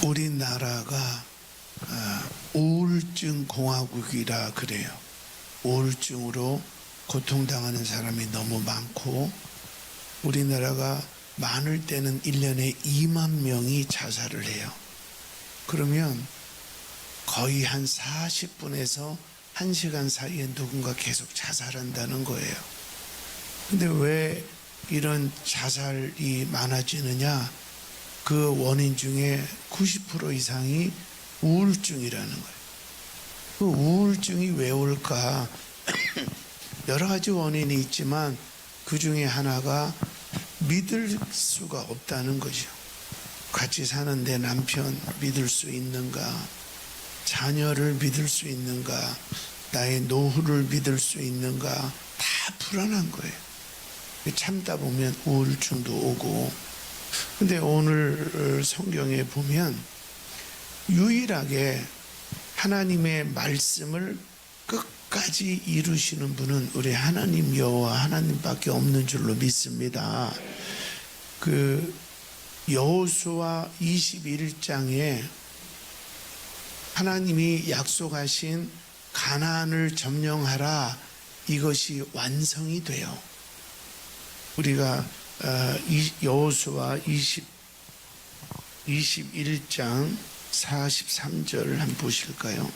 우리나라가 우울증 공화국이라 그래요. 우울증으로 고통당하는 사람이 너무 많고, 우리나라가 많을 때는 1년에 2만 명이 자살을 해요. 그러면 거의 한 40분에서 1시간 사이에 누군가 계속 자살한다는 거예요. 근데 왜 이런 자살이 많아지느냐? 그 원인 중에 90% 이상이 우울증이라는 거예요. 그 우울증이 왜 올까? 여러 가지 원인이 있지만 그 중에 하나가 믿을 수가 없다는 거죠. 같이 사는 내 남편 믿을 수 있는가? 자녀를 믿을 수 있는가? 나의 노후를 믿을 수 있는가? 다 불안한 거예요. 참다 보면 우울증도 오고. 근데 오늘 성경에 보면 유일하게 하나님의 말씀을 끝까지 이루시는 분은 우리 하나님 여호와 하나님밖에 없는 줄로 믿습니다. 그 여호수아 21장에 하나님이 약속하신 가나안을 점령하라, 이것이 완성이 돼요. 우리가 여호수아 21장 43절 한번 보실까요?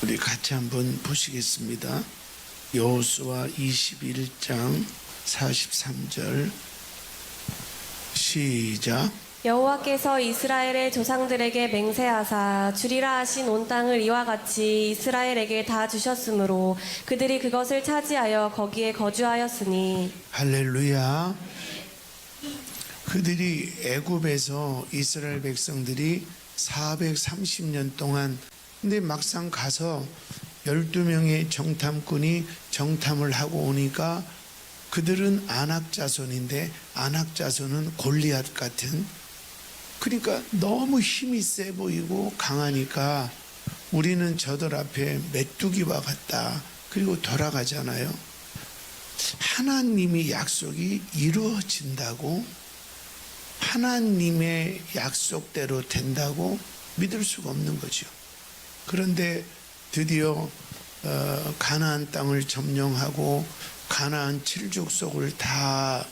우리 같이 한번 보시겠습니다. 여호수아 21장 43절 시작. 여호와께서 이스라엘의 조상들에게 맹세하사 주리라 하신 온 땅을 이와 같이 이스라엘에게 다 주셨으므로 그들이 그것을 차지하여 거기에 거주하였으니. 할렐루야. 그들이 애굽에서 이스라엘 백성들이 430년 동안, 근데 막상 가서 12명의 정탐꾼이 정탐을 하고 오니까 그들은 아낙 자손인데 아낙 자손은 골리앗 같은, 그러니까 너무 힘이 세 보이고 강하니까 우리는 저들 앞에 메뚜기와 같다. 그리고 돌아가잖아요. 하나님이 약속이 이루어진다고, 하나님의 약속대로 된다고 믿을 수가 없는 거죠. 그런데 드디어 가나안 땅을 점령하고 가나안 7족속을 다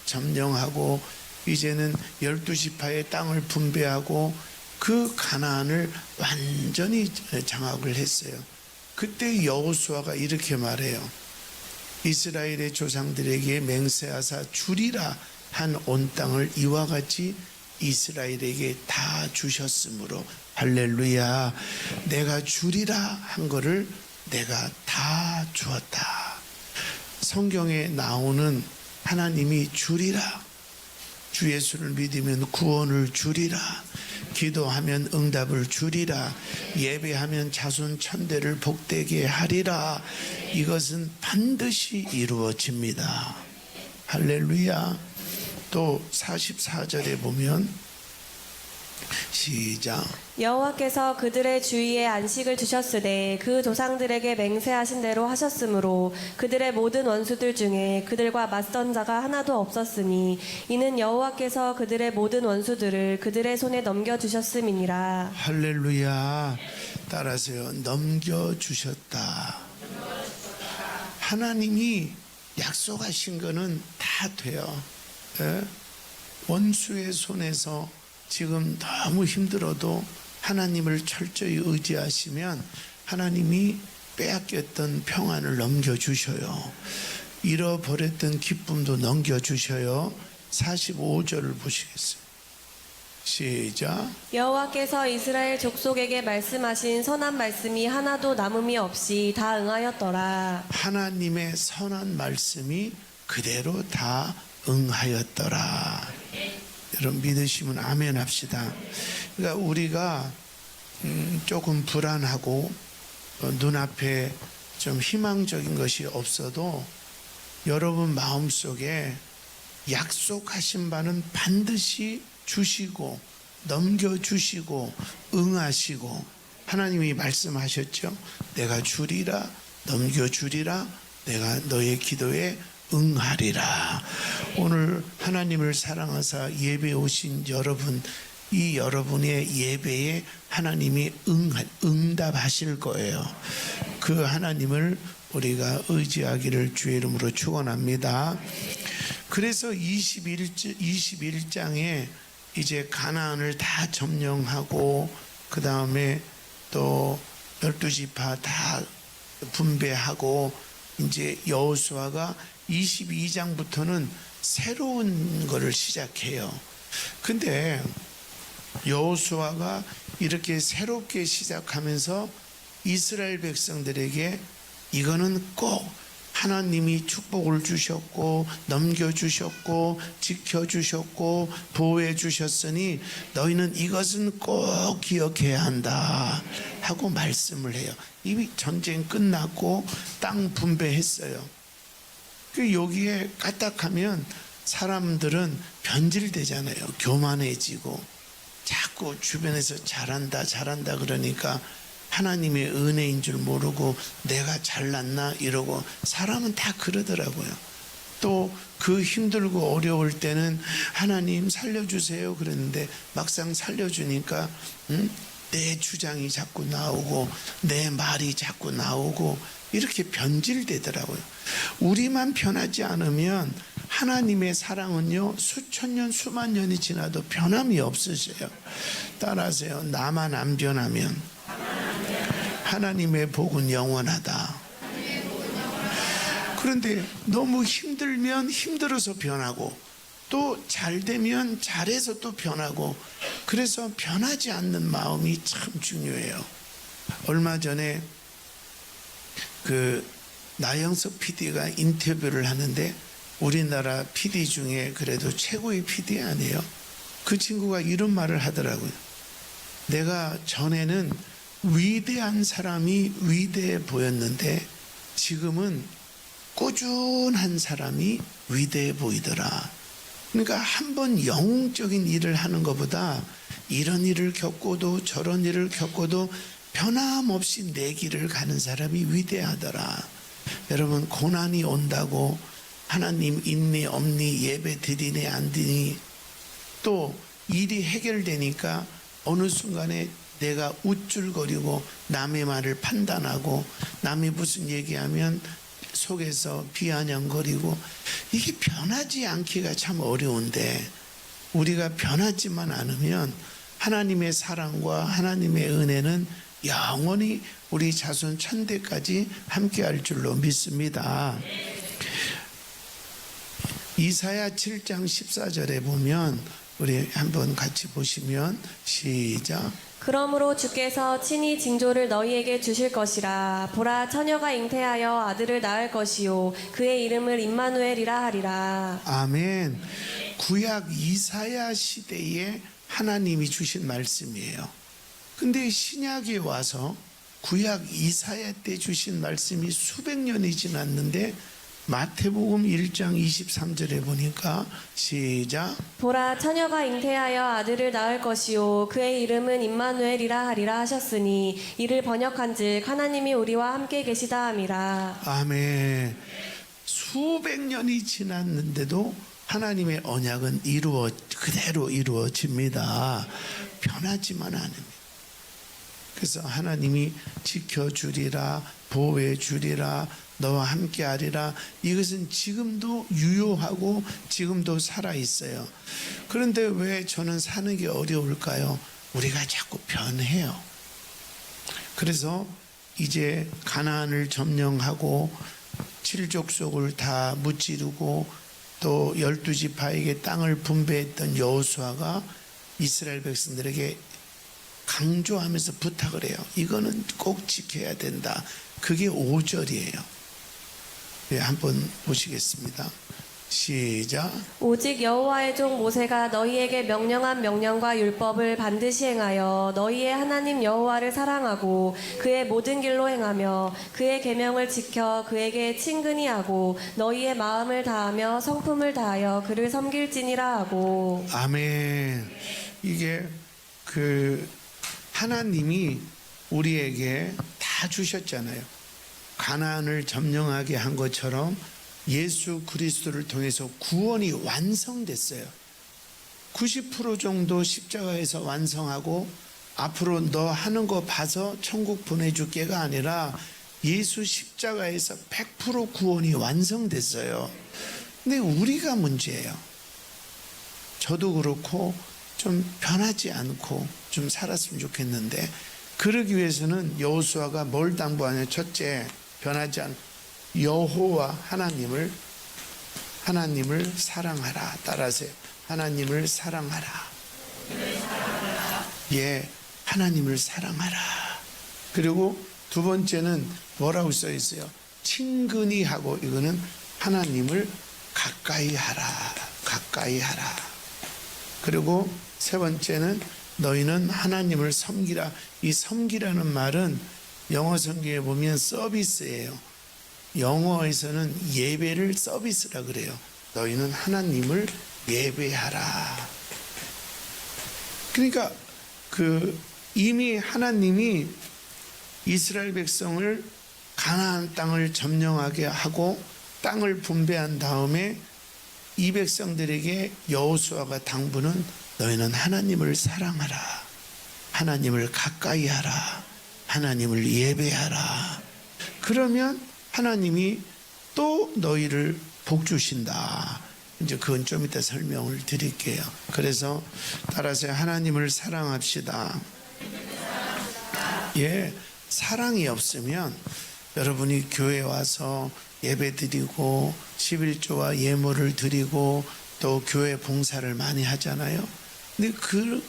점령하고 이제는 12지파의 땅을 분배하고 그 가나안을 완전히 장악을 했어요. 그때 여호수아가 이렇게 말해요. 이스라엘의 조상들에게 맹세하사 주리라 한 온 땅을 이와 같이 이스라엘에게 다 주셨으므로. 할렐루야. 내가 주리라 한 거를 내가 다 주었다. 성경에 나오는 하나님이 주리라, 주 예수를 믿으면 구원을 주리라, 기도하면 응답을 주리라, 예배하면 자손 천대를 복되게 하리라, 이것은 반드시 이루어집니다. 할렐루야. 또 44절에 보면 시작. 여호와께서 그들의 주위에 안식을 주셨으되 그 조상들에게 맹세하신 대로 하셨으므로 그들의 모든 원수들 중에 그들과 맞선 자가 하나도 없었으니 이는 여호와께서 그들의 모든 원수들을 그들의 손에 넘겨주셨음이니라. 할렐루야. 따라하세요. 넘겨주셨다. 하나님이 약속하신 거는 다 돼요. 예? 원수의 손에서 지금 너무 힘들어도 하나님을 철저히 의지하시면 하나님이 빼앗겼던 평안을 넘겨주셔요. 잃어버렸던 기쁨도 넘겨주셔요. 45절을 보시겠어요? 시작. 여호와께서 이스라엘 족속에게 말씀하신 선한 말씀이 하나도 남음이 없이 다 응하였더라. 하나님의 선한 말씀이 그대로 다 응하였더라. 여러분 믿으시면 아멘 합시다. 그러니까 우리가 조금 불안하고 눈앞에 좀 희망적인 것이 없어도 여러분 마음속에 약속하신 바는 반드시 주시고 넘겨주시고 응하시고, 하나님이 말씀하셨죠. 내가 주리라, 넘겨주리라, 내가 너의 기도에 응하리라. 오늘 하나님을 사랑하사 예배 오신 여러분, 이 여러분의 예배에 하나님이 응답하실 거예요. 그 하나님을 우리가 의지하기를 주의 이름으로 축원합니다. 그래서 21장에 이제 가나안을 다 점령하고 그 다음에 또 12지파 다 분배하고 이제 여호수아가 22장부터는 새로운 거를 시작해요. 근데 여호수아가 이렇게 새롭게 시작하면서 이스라엘 백성들에게 이거는 꼭 하나님이 축복을 주셨고 넘겨주셨고 지켜주셨고 보호해주셨으니 너희는 이것은 꼭 기억해야 한다 하고 말씀을 해요. 이미 전쟁 끝났고 땅 분배했어요. 여기에 까딱하면 사람들은 변질되잖아요. 교만해지고 자꾸 주변에서 잘한다 그러니까 하나님의 은혜인 줄 모르고 내가 잘났나 이러고 사람은 다 그러더라고요. 또 그 힘들고 어려울 때는 하나님 살려주세요 그랬는데 막상 살려주니까 내 주장이 자꾸 나오고 내 말이 자꾸 나오고 이렇게 변질되더라고요. 우리만 변하지 않으면 하나님의 사랑은요 수천 년 수만 년이 지나도 변함이 없으세요. 따라하세요. 나만 안 변하면 하나님의 복은 영원하다. 그런데 너무 힘들면 힘들어서 변하고 또 잘되면 잘해서 또 변하고 그래서 변하지 않는 마음이 참 중요해요. 얼마 전에 그 나영석 PD가 인터뷰를 하는데 우리나라 PD 중에 그래도 최고의 PD 아니에요. 그 친구가 이런 말을 하더라고요. 내가 전에는 위대한 사람이 위대해 보였는데 지금은 꾸준한 사람이 위대해 보이더라. 그러니까 한번 영웅적인 일을 하는 것보다 이런 일을 겪고도 저런 일을 겪고도 변함없이 내 길을 가는 사람이 위대하더라. 여러분 고난이 온다고 하나님 있니 없니 예배 드리니 안 드리니 또 일이 해결되니까 어느 순간에 내가 우쭐거리고 남의 말을 판단하고 남이 무슨 얘기하면 속에서 비아냥거리고 이게 변하지 않기가 참 어려운데 우리가 변하지만 않으면 하나님의 사랑과 하나님의 은혜는 영원히 우리 자손 천대까지 함께할 줄로 믿습니다. 이사야 7장 14절에 보면 우리 한번 같이 보시면 시작. 그러므로 주께서 친히 징조를 너희에게 주실 것이라. 보라, 처녀가 잉태하여 아들을 낳을 것이요 그의 이름을 임마누엘이라 하리라. 아멘. 구약 이사야 시대에 하나님이 주신 말씀이에요. 근데 신약에 와서 구약 이사야 때 주신 말씀이 수백 년이 지났는데 마태복음 1장 23절에 보니까 시작. 보라, 처녀가 잉태하여 아들을 낳을 것이요 그의 이름은 임마누엘이라 하리라 하셨으니 이를 번역한즉 하나님이 우리와 함께 계시다 함이라. 아멘. 수백 년이 지났는데도 하나님의 언약은 그대로 이루어집니다. 변하지만 않습니다. 그래서 하나님이 지켜주리라, 보호해주리라, 너와 함께하리라. 이것은 지금도 유효하고 지금도 살아있어요. 그런데 왜 저는 사는 게 어려울까요? 우리가 자꾸 변해요. 그래서 이제 가나안을 점령하고 7족속을 다 무찌르고 또 12지파에게 땅을 분배했던 여호수아가 이스라엘 백성들에게 강조하면서 부탁을 해요. 이거는 꼭 지켜야 된다. 그게 5절이에요. 네, 한번 보시겠습니다. 시작. 오직 여호와의 종 모세가 너희에게 명령한 명령과 율법을 반드시 행하여 너희의 하나님 여호와를 사랑하고 그의 모든 길로 행하며 그의 계명을 지켜 그에게 친근히 하고 너희의 마음을 다하며 성품을 다하여 그를 섬길지니라 하고. 아멘. 이게 하나님이 우리에게 다 주셨잖아요. 가나안을 점령하게 한 것처럼 예수 그리스도를 통해서 구원이 완성됐어요. 90% 정도 십자가에서 완성하고 앞으로 너 하는 거 봐서 천국 보내줄게가 아니라 예수 십자가에서 100% 구원이 완성됐어요. 근데 우리가 문제예요. 저도 그렇고 좀 변하지 않고 좀 살았으면 좋겠는데, 그러기 위해서는 여호수아가 뭘 당부하냐? 첫째, 변하지 않 여호와 하나님을 사랑하라. 따라하세요. 하나님을 사랑하라. 예, 하나님을 사랑하라. 그리고 두 번째는 뭐라고 써 있어요? 친근히 하고, 이거는 하나님을 가까이 하라. 가까이 하라. 그리고 세 번째는 너희는 하나님을 섬기라. 이 섬기라는 말은 영어 성경에 보면 서비스예요. 영어에서는 예배를 서비스라 그래요. 너희는 하나님을 예배하라. 그러니까 이미 하나님이 이스라엘 백성을 가나안 땅을 점령하게 하고 땅을 분배한 다음에 이 백성들에게 여호수아가 당부는 너희는 하나님을 사랑하라. 하나님을 가까이 하라. 하나님을 예배하라. 그러면 하나님이 또 너희를 복 주신다. 이제 그건 좀 이따 설명을 드릴게요. 그래서 따라서 하나님을 사랑합시다. 예, 사랑이 없으면 여러분이 교회 와서 예배 드리고 11조와 예물을 드리고 또 교회 봉사를 많이 하잖아요. 근데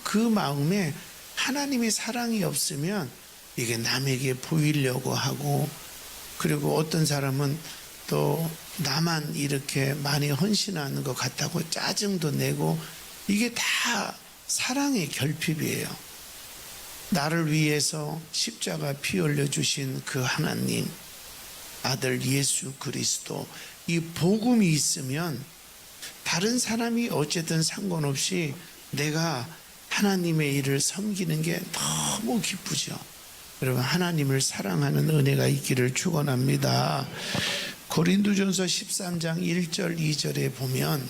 그 마음에 하나님의 사랑이 없으면 이게 남에게 보이려고 하고, 그리고 어떤 사람은 또 나만 이렇게 많이 헌신하는 것 같다고 짜증도 내고, 이게 다 사랑의 결핍이에요. 나를 위해서 십자가 피 흘려주신 그 하나님, 아들 예수 그리스도, 이 복음이 있으면 다른 사람이 어쨌든 상관없이 내가 하나님의 일을 섬기는 게 너무 기쁘죠. 여러분, 하나님을 사랑하는 은혜가 있기를 축원합니다. 고린도전서 13장 1절 2절에 보면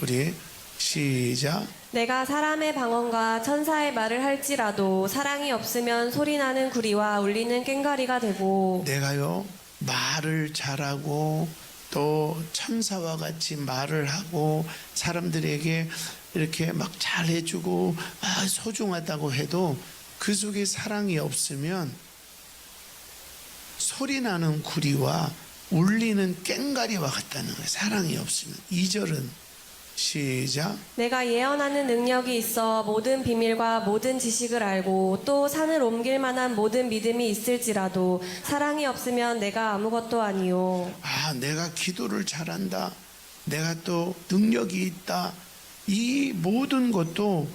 우리 시작. 내가 사람의 방언과 천사의 말을 할지라도 사랑이 없으면 소리나는 구리와 울리는 꽹과리가 되고. 내가요 말을 잘하고 또 천사와 같이 말을 하고 사람들에게 이렇게 막 잘해주고 소중하다고 해도 그 속에 사랑이 없으면 소리나는 구리와 울리는 꽹과리와 같다는 거예요. 사랑이 없으면. 2절은 시작. 내가 예언하는 능력이 있어 모든 비밀과 모든 지식을 알고 또 산을 옮길 만한 모든 믿음이 있을지라도 사랑이 없으면 내가 아무것도 아니요. 내가 기도를 잘한다. 내가 또 능력이 있다. 이 모든 것도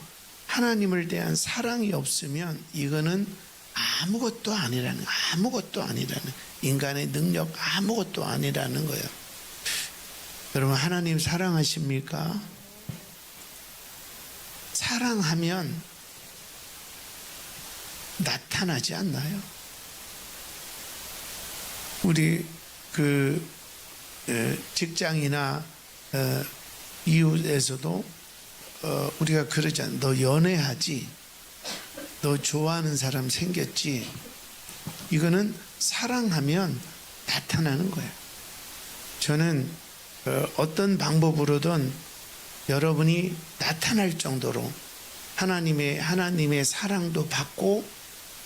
하나님을 대한 사랑이 없으면 이거는 아무것도 아니라는, 인간의 능력 아무것도 아니라는 거예요. 여러분, 하나님 사랑하십니까? 사랑하면 나타나지 않나요? 우리 직장이나 이웃에서도 우리가 그러잖아요. 너 연애하지? 너 좋아하는 사람 생겼지? 이거는 사랑하면 나타나는 거예요. 저는 어떤 방법으로든 여러분이 나타날 정도로 하나님의 사랑도 받고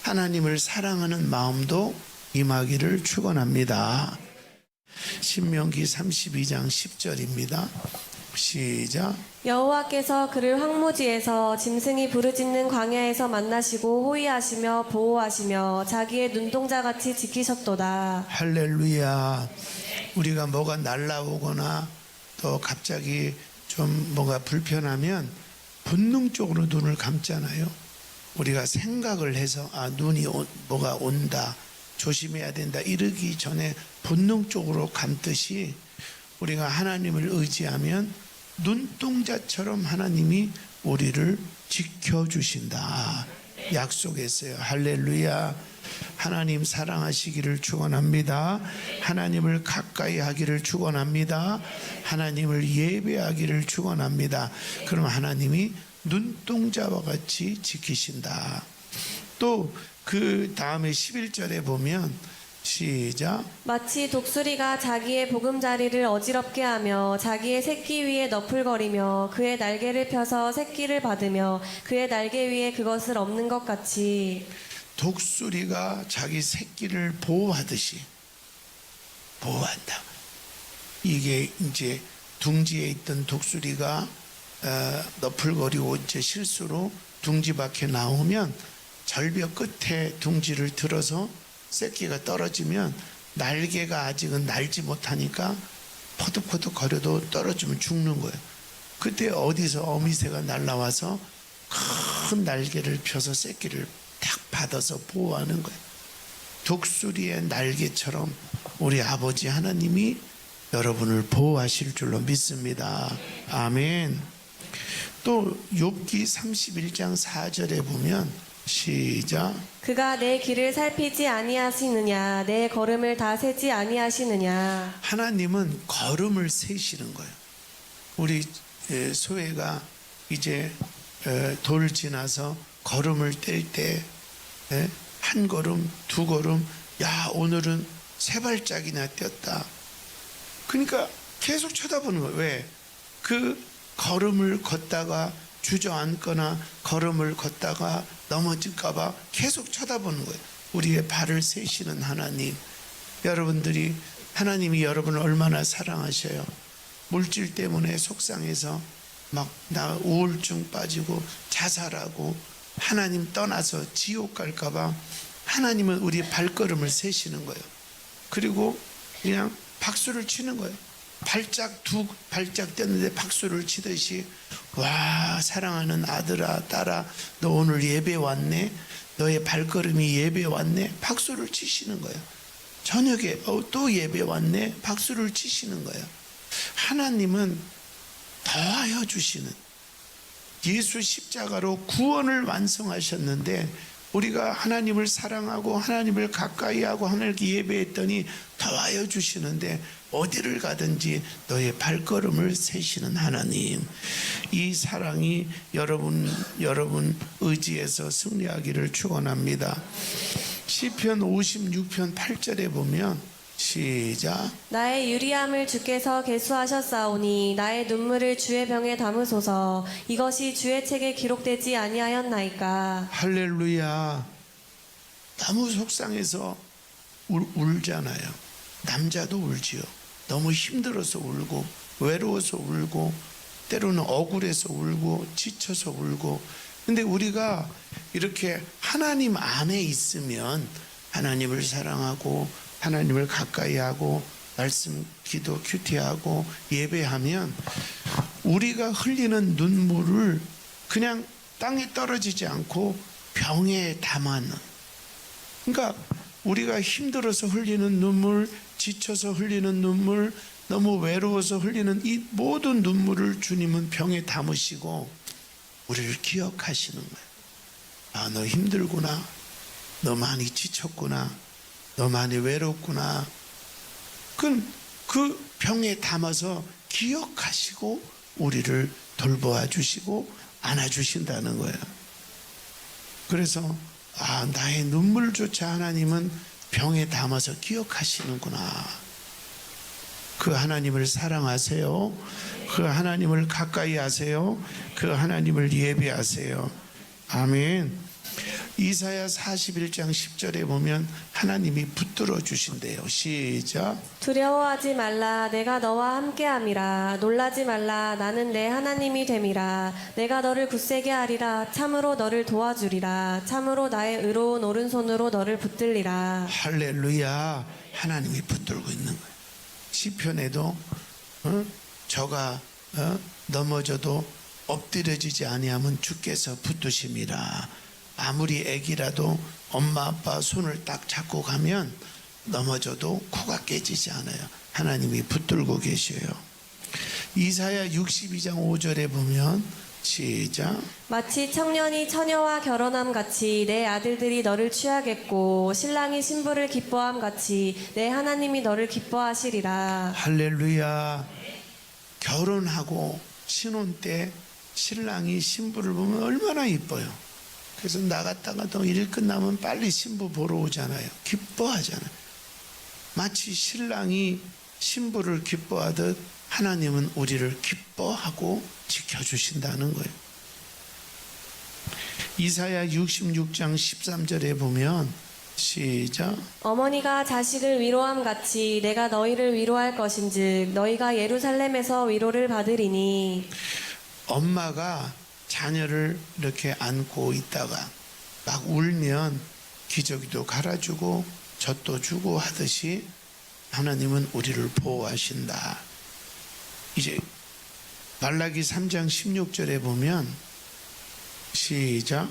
하나님을 사랑하는 마음도 임하기를 축원합니다. 신명기 32장 10절입니다. 시작. 여호와께서 그를 황무지에서 짐승이 부르짖는 광야에서 만나시고 호위하시며 보호하시며 자기의 눈동자같이 지키셨도다. 할렐루야. 우리가 뭐가 날라오거나 또 갑자기 좀 뭐가 불편하면 본능적으로 눈을 감잖아요. 우리가 생각을 해서 눈이 뭐가 온다, 조심해야 된다 이러기 전에 본능적으로 감듯이 우리가 하나님을 의지하면 눈동자처럼 하나님이 우리를 지켜주신다. 약속했어요. 할렐루야. 하나님 사랑하시기를 축원합니다. 하나님을 가까이 하기를 축원합니다. 하나님을 예배하기를 축원합니다. 그럼 하나님이 눈동자와 같이 지키신다. 또 그 다음에 11절에 보면 시작. 마치 독수리가 자기의 보금자리를 어지럽게 하며 자기의 새끼 위에 너풀거리며 그의 날개를 펴서 새끼를 받으며 그의 날개 위에 그것을 엎는 것 같이 독수리가 자기 새끼를 보호하듯이 보호한다. 이게 이제 둥지에 있던 독수리가 너풀거리고 이제 실수로 둥지 밖에 나오면 절벽 끝에 둥지를 들어서 새끼가 떨어지면 날개가 아직은 날지 못하니까 퍼득퍼득 거려도 떨어지면 죽는 거예요. 그때 어디서 어미새가 날라와서 큰 날개를 펴서 새끼를 딱 받아서 보호하는 거예요. 독수리의 날개처럼 우리 아버지 하나님이 여러분을 보호하실 줄로 믿습니다. 아멘. 또 욥기 31장 4절에 보면 시작. 그가 내 길을 살피지 아니하시느냐 내 걸음을 다 세지 아니하시느냐. 하나님은 걸음을 세시는 거예요. 우리 소혜가 이제 돌 지나서 걸음을 뗄 때 한 걸음, 두 걸음, 야 오늘은 세 발짝이나 뛰었다. 그러니까 계속 쳐다보는 거예요. 왜? 그 걸음을 걷다가 주저앉거나 걸음을 걷다가 넘어질까봐 계속 쳐다보는 거예요. 우리의 발을 세시는 하나님. 여러분들이 하나님이 여러분을 얼마나 사랑하셔요. 물질 때문에 속상해서 막 나 우울증 빠지고 자살하고 하나님 떠나서 지옥 갈까봐 하나님은 우리 발걸음을 세시는 거예요. 그리고 그냥 박수를 치는 거예요. 발짝 두 발짝 뗐는데 박수를 치듯이 와 사랑하는 아들아 딸아 너 오늘 예배 왔네. 너의 발걸음이 예배 왔네. 박수를 치시는 거예요. 저녁에 또 예배 왔네. 박수를 치시는 거예요. 하나님은 더하여 주시는 예수 십자가로 구원을 완성하셨는데 우리가 하나님을 사랑하고 하나님을 가까이 하고 하나님께 예배했더니 더하여 주시는데 어디를 가든지 너의 발걸음을 세시는 하나님. 이 사랑이 여러분 의지에서 승리하기를 축원합니다. 시편 56편 8절에 보면 시작. 나의 유리함을 주께서 계수하셨사오니 나의 눈물을 주의 병에 담으소서. 이것이 주의 책에 기록되지 아니하였나이까. 할렐루야. 너무 속상해서 울잖아요. 남자도 울지요. 너무 힘들어서 울고 외로워서 울고 때로는 억울해서 울고 지쳐서 울고. 근데 우리가 이렇게 하나님 안에 있으면 하나님을 사랑하고 하나님을 가까이 하고 말씀 기도 큐티하고 예배하면 우리가 흘리는 눈물을 그냥 땅에 떨어지지 않고 병에 담아는, 그러니까 우리가 힘들어서 흘리는 눈물, 지쳐서 흘리는 눈물, 너무 외로워서 흘리는 이 모든 눈물을 주님은 병에 담으시고 우리를 기억하시는 거예요. 아, 너 힘들구나. 너 많이 지쳤구나. 너 많이 외롭구나. 그 병에 담아서 기억하시고 우리를 돌보아 주시고 안아주신다는 거예요. 그래서 아, 나의 눈물조차 하나님은 병에 담아서 기억하시는구나. 그 하나님을 사랑하세요. 그 하나님을 가까이 하세요. 그 하나님을 예배하세요. 아멘. 이사야 41장 10절에 보면 하나님이 붙들어 주신대요. 시작. 두려워하지 말라 내가 너와 함께함이라. 놀라지 말라 나는 내 하나님이 됨이라. 내가 너를 굳세게 하리라. 참으로 너를 도와주리라. 참으로 나의 의로운 오른손으로 너를 붙들리라. 할렐루야. 하나님이 붙들고 있는 거예요. 시편에도 저가 넘어져도 엎드려지지 아니하면 주께서 붙드심이라. 아무리 애기라도 엄마 아빠 손을 딱 잡고 가면 넘어져도 코가 깨지지 않아요. 하나님이 붙들고 계셔요. 이사야 62장 5절에 보면 시작. 마치 청년이 처녀와 결혼함 같이 내 아들들이 너를 취하겠고 신랑이 신부를 기뻐함 같이 내 하나님이 너를 기뻐하시리라. 할렐루야. 결혼하고 신혼 때 신랑이 신부를 보면 얼마나 이뻐요. 그래서 나갔다가도 일 끝나면 빨리 신부 보러 오잖아요. 기뻐하잖아요. 마치 신랑이 신부를 기뻐하듯 하나님은 우리를 기뻐하고 지켜주신다는 거예요. 이사야 66장 13절에 보면 시작. 어머니가 자식을 위로함 같이 내가 너희를 위로할 것인즉 너희가 예루살렘에서 위로를 받으리니. 엄마가 자녀를 이렇게 안고 있다가 막 울면 기저귀도 갈아주고 젖도 주고 하듯이 하나님은 우리를 보호하신다. 이제 말라기 3장 16절에 보면 시작.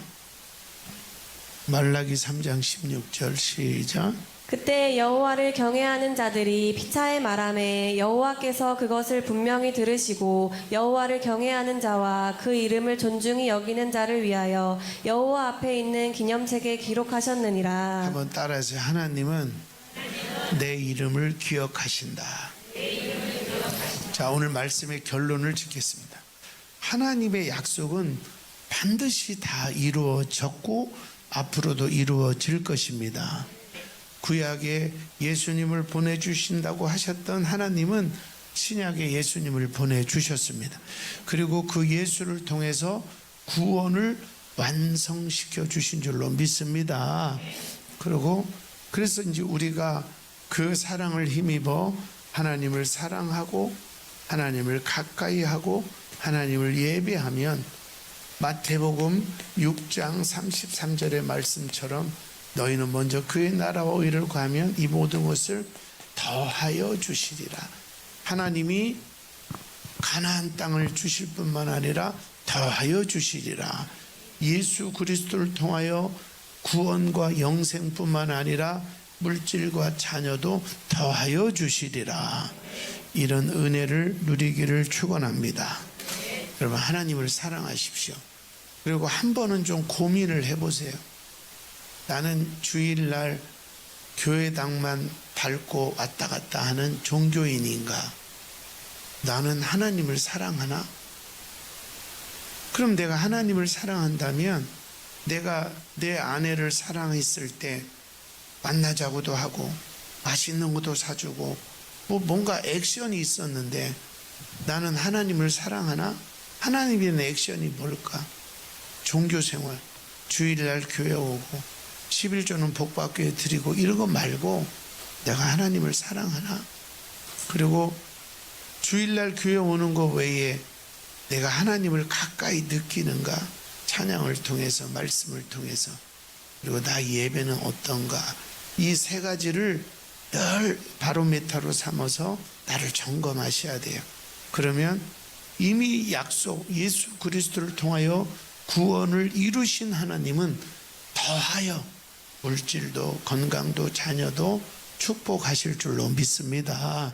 말라기 3장 16절 시작. 그때 여호와를 경외하는 자들이 피차에 말하매 여호와께서 그것을 분명히 들으시고 여호와를 경외하는 자와 그 이름을 존중히 여기는 자를 위하여 여호와 앞에 있는 기념책에 기록하셨느니라. 한번 따라해서 하나님은 내 이름을 기억하신다. 자, 오늘 말씀의 결론을 짓겠습니다. 하나님의 약속은 반드시 다 이루어졌고 앞으로도 이루어질 것입니다. 구약에 예수님을 보내주신다고 하셨던 하나님은 신약에 예수님을 보내주셨습니다. 그리고 그 예수를 통해서 구원을 완성시켜 주신 줄로 믿습니다. 그래서 이제 우리가 그 사랑을 힘입어 하나님을 사랑하고 하나님을 가까이 하고 하나님을 예배하면 마태복음 6장 33절의 말씀처럼 너희는 먼저 그의 나라와 의를 구하면 이 모든 것을 더하여 주시리라. 하나님이 가나안 땅을 주실 뿐만 아니라 더하여 주시리라. 예수 그리스도를 통하여 구원과 영생뿐만 아니라 물질과 자녀도 더하여 주시리라. 이런 은혜를 누리기를 축원합니다. 여러분, 하나님을 사랑하십시오. 그리고 한 번은 좀 고민을 해보세요. 나는 주일날 교회당만 밟고 왔다 갔다 하는 종교인인가? 나는 하나님을 사랑하나? 그럼 내가 하나님을 사랑한다면 내가 내 아내를 사랑했을 때 만나자고도 하고 맛있는 것도 사주고 뭔가 액션이 있었는데 나는 하나님을 사랑하나? 하나님의 액션이 뭘까? 종교생활, 주일날 교회 오고 11조는 복받게 드리고 이런 거 말고 내가 하나님을 사랑하나? 그리고 주일날 교회 오는 거 외에 내가 하나님을 가까이 느끼는가? 찬양을 통해서, 말씀을 통해서. 그리고 나 예배는 어떤가? 이 세 가지를 늘 바로메타로 삼아서 나를 점검하셔야 돼요. 그러면 이미 약속 예수 그리스도를 통하여 구원을 이루신 하나님은 더하여 물질도 건강도 자녀도 축복하실 줄로 믿습니다.